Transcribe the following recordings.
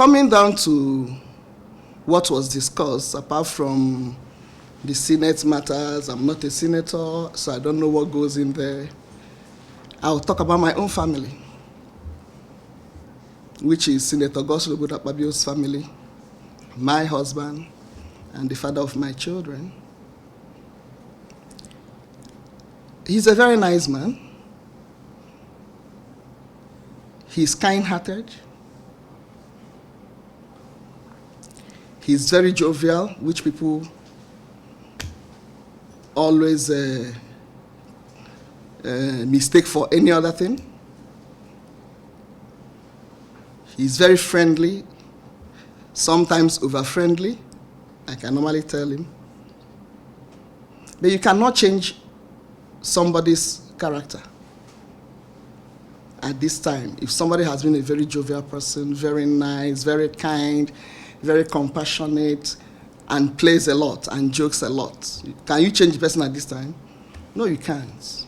coming down to what was discussed, apart from the Senate matters, I'm not a senator, so I don't know what goes in there. I'll talk about my own family, which is Senator Akpabio's family, my husband, and the father of my children. He's a very nice man. He's kind-hearted. He's very jovial, which people always mistake for any other thing. He's very friendly, sometimes over-friendly, I can normally tell him. But you cannot change somebody's character at this time. If somebody has been a very jovial person, very nice, very kind, very compassionate, and plays a lot and jokes a lot, can you change the person at this time? No, you can't.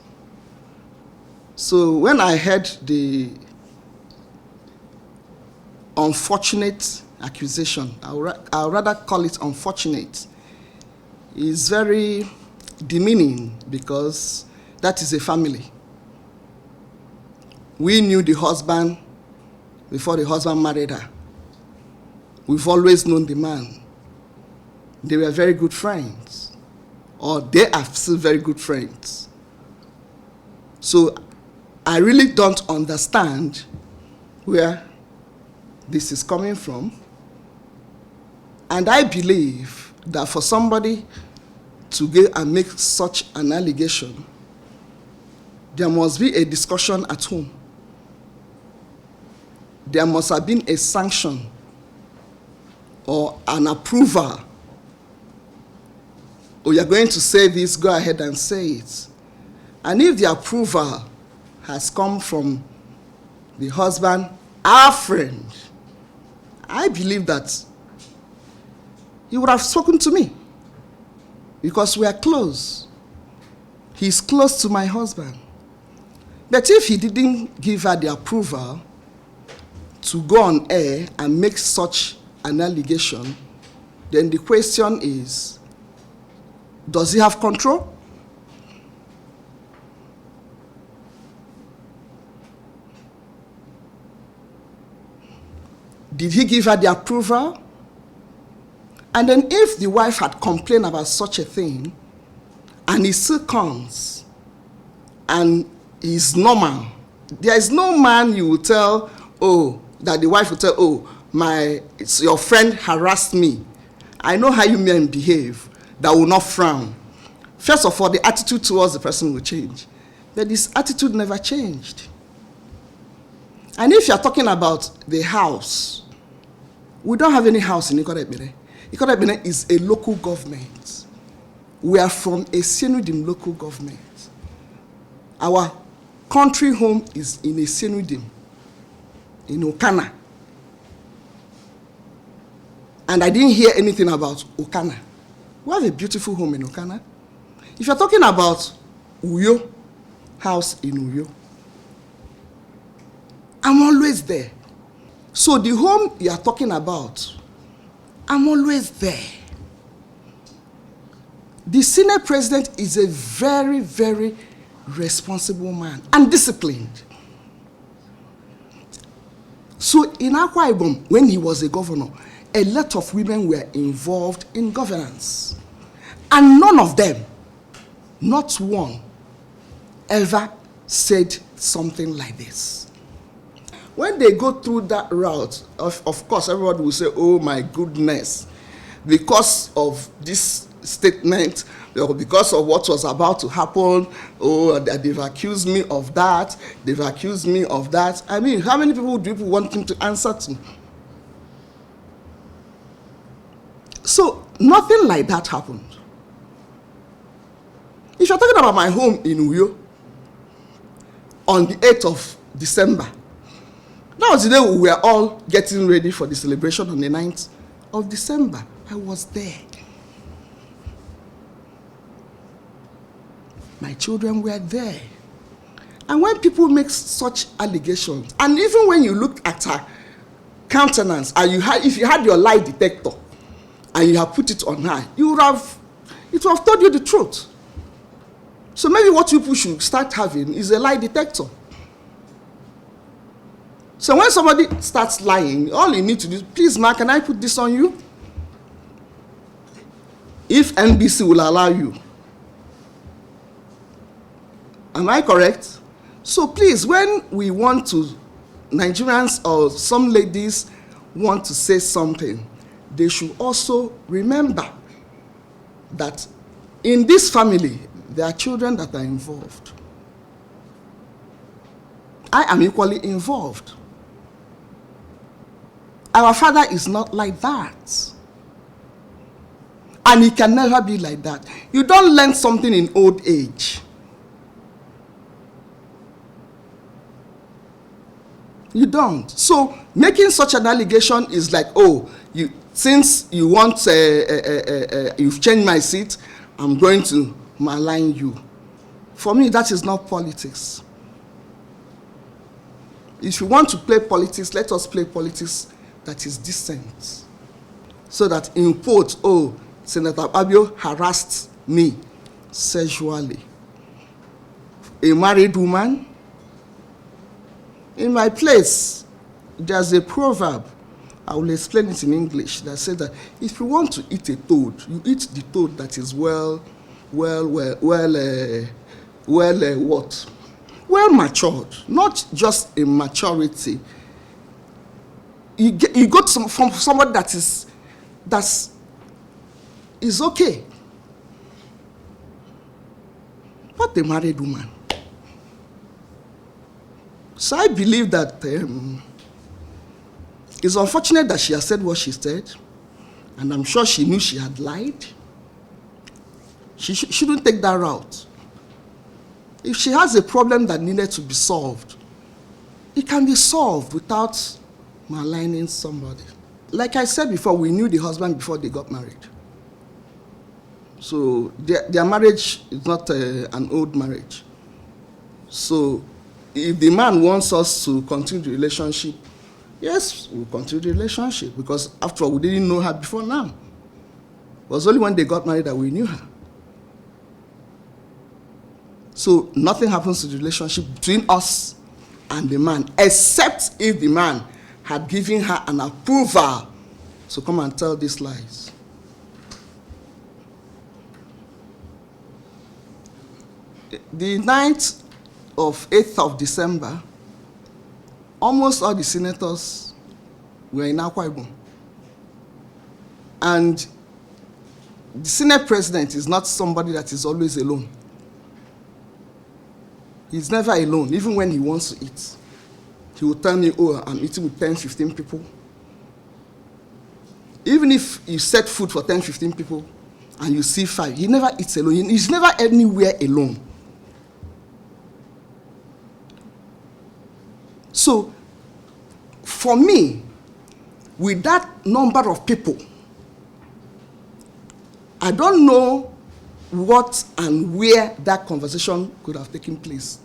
So when I heard the unfortunate accusation, I'll rather call it unfortunate, it's very demeaning because that is a family. We knew the husband before the husband married her. We've always known the man. They were very good friends, or they are still very good friends. So I really don't understand where this is coming from. And I believe that for somebody to go and make such an allegation, there must be a discussion at home. There must have been a sanction or an approval. Oh, you're going to say this, go ahead and say it. And if the approval has come from the husband, our friend, I believe that he would have spoken to me because we are close. He's close to my husband. But if he didn't give her the approval to go on air and make such an allegation, then the question is, does he have control? Did he give her the approval? And then if the wife had complained about such a thing, and he still comes, and he's normal, there is no man you will tell, oh, that the wife will tell, oh, your friend harassed me. I know how you men behave, that will not frown. First of all, the attitude towards the person will change. But this attitude never changed. And if you're talking about the house, we don't have any house in Ikorebene. Ikorebene is a local government. We are from a Senudim local government. Our country home is in a Senudim, in Okana. And I didn't hear anything about Okana. We have a beautiful home in Okana. If you're talking about Uyo, house in Uyo, I'm always there. So the home you are talking about, I'm always there. The Senate president is a very, very responsible man and disciplined. So in Akwa Ibom, when he was a governor, a lot of women were involved in governance. And none of them, not one, ever said something like this. When they go through that route, of course, everybody will say, oh my goodness, because of this statement, or because of what was about to happen, oh, they've accused me of that, they've accused me of that. I mean, how many people do you want him to answer to? So, nothing like that happened. If you're talking about my home in Uyo, on the 8th of December, that was the day we were all getting ready for the celebration on the 9th of December. I was there. My children were there. And when people make such allegations, and even when you look at her countenance, and if you had your lie detector and you have put it on her, it would have told you the truth. So maybe what people should start having is a lie detector. So when somebody starts lying, all you need to do is, please, ma, can I put this on you? If NBC will allow you. Am I correct? So please, when we want to, Nigerians or some ladies want to say something, they should also remember that in this family, there are children that are involved. I am equally involved. Our father is not like that. And he can never be like that. You don't learn something in old age. You don't. So making such an allegation is like, oh, since you want, you've changed my seat, I'm going to malign you. For me, that is not politics. If you want to play politics, let us play politics that is decent. So that in quote, oh, Senator Akpabio harassed me sexually. A married woman. In my place, there's a proverb, I will explain it in English, that says that if you want to eat a toad, you eat the toad that is well matured, not just a maturity. You go to from somebody that is okay. Not a married woman. So I believe that it's unfortunate that she has said what she said, and I'm sure she knew she had lied. She shouldn't take that route. If she has a problem that needed to be solved, it can be solved without maligning somebody. Like I said before, we knew the husband before they got married. So their marriage is not an old marriage. So if the man wants us to continue the relationship, yes, we'll continue the relationship, because after all, we didn't know her before now. It was only when they got married that we knew her. So nothing happens to the relationship between us and the man, except if the man had given her an approval to come and tell these lies. The night of 8th of December, almost all the senators were in Akpabio. And the Senate president is not somebody that is always alone. He's never alone, even when he wants to eat. He will tell me, oh, I'm eating with 10, 15 people. Even if you set food for 10, 15 people and you see 5, he never eats alone. He's never anywhere alone. So, for me, with that number of people, I don't know what and where that conversation could have taken place.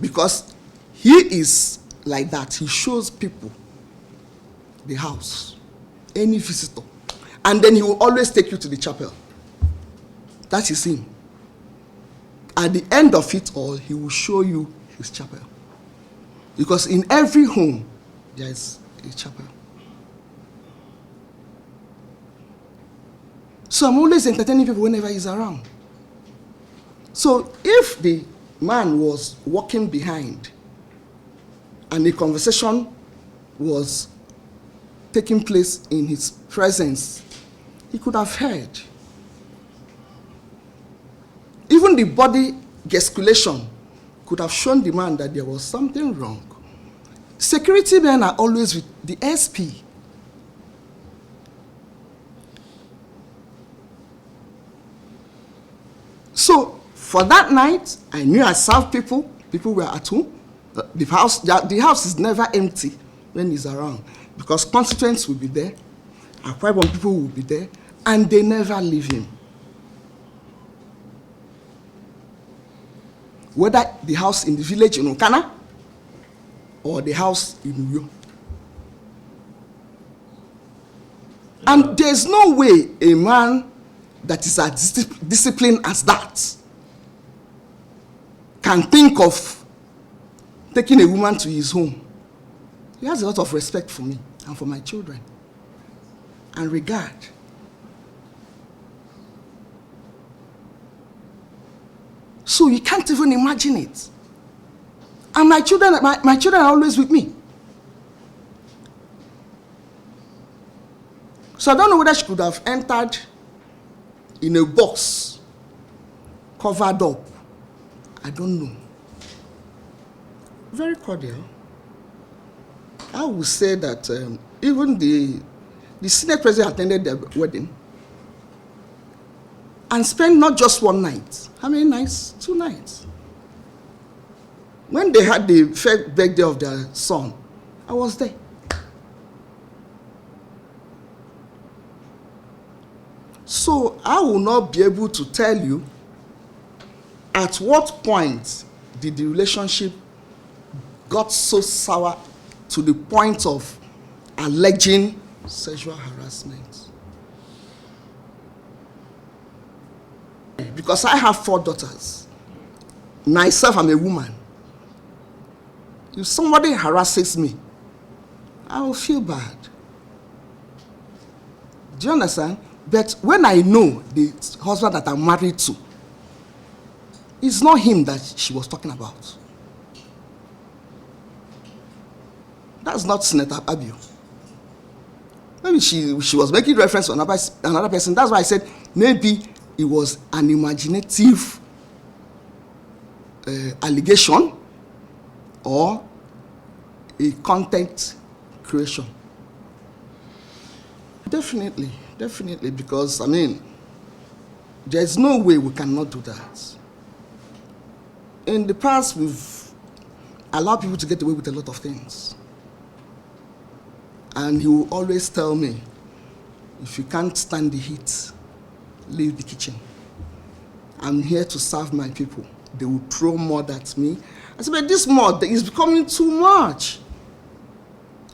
Because he is like that. He shows people the house, any visitor. And then he will always take you to the chapel. That is him. At the end of it all, he will show you his chapel. Because in every home, there is a chapel. So I'm always entertaining people whenever he's around. So if the man was walking behind and the conversation was taking place in his presence, he could have heard. Even the body gesticulation could have shown the man that there was something wrong. Security men are always with the SP. So, for that night, I knew I served people. People were at home. The house is never empty when he's around, because constituents will be there, Akpabio people will be there, and they never leave him. Whether the house in the village in Okana, or the house in Uyo. And there's no way a man that is as disciplined as that can think of taking a woman to his home. He has a lot of respect for me and for my children and regard. So you can't even imagine it. And my children are always with me. So I don't know whether she could have entered in a box, covered up. I don't know. Very cordial. I would say that even the Senate president attended their wedding and spent not just one night. How many nights? 2 nights. When they had the first birthday of their son, I was there. So I will not be able to tell you at what point did the relationship got so sour to the point of alleging sexual harassment. Because I have 4 daughters. Myself, I'm a woman. If somebody harasses me, I will feel bad. Do you understand? But when I know the husband that I'm married to, it's not him that she was talking about. That's not Senator Akpabio. Maybe she was making reference to another person. That's why I said maybe it was an imaginative allegation or a content creation. Definitely, because, I mean, there's no way we cannot do that. In the past, we've allowed people to get away with a lot of things. And he will always tell me, if you can't stand the heat, leave the kitchen. I'm here to serve my people. They will throw mud at me. I said, but this mud is becoming too much.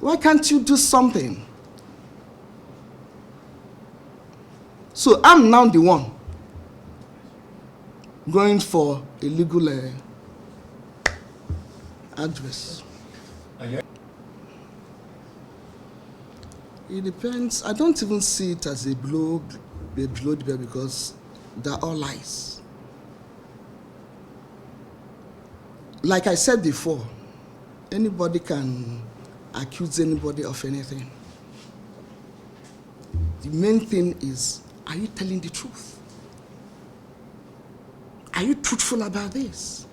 Why can't you do something? So I'm now the one going for a legal address. It depends. I don't even see it as a below the belt because they're all lies. Like I said before, anybody can accuse anybody of anything. The main thing is, are you telling the truth? Are you truthful about this?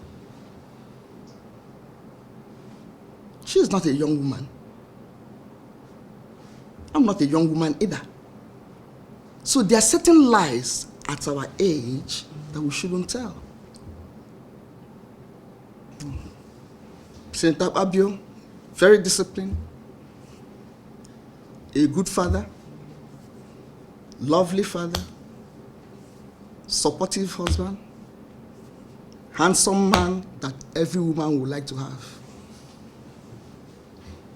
She is not a young woman. I'm not a young woman either. So there are certain lies at our age that we shouldn't tell. Senator Akpabio, very disciplined, a good father, lovely father, supportive husband, handsome man that every woman would like to have.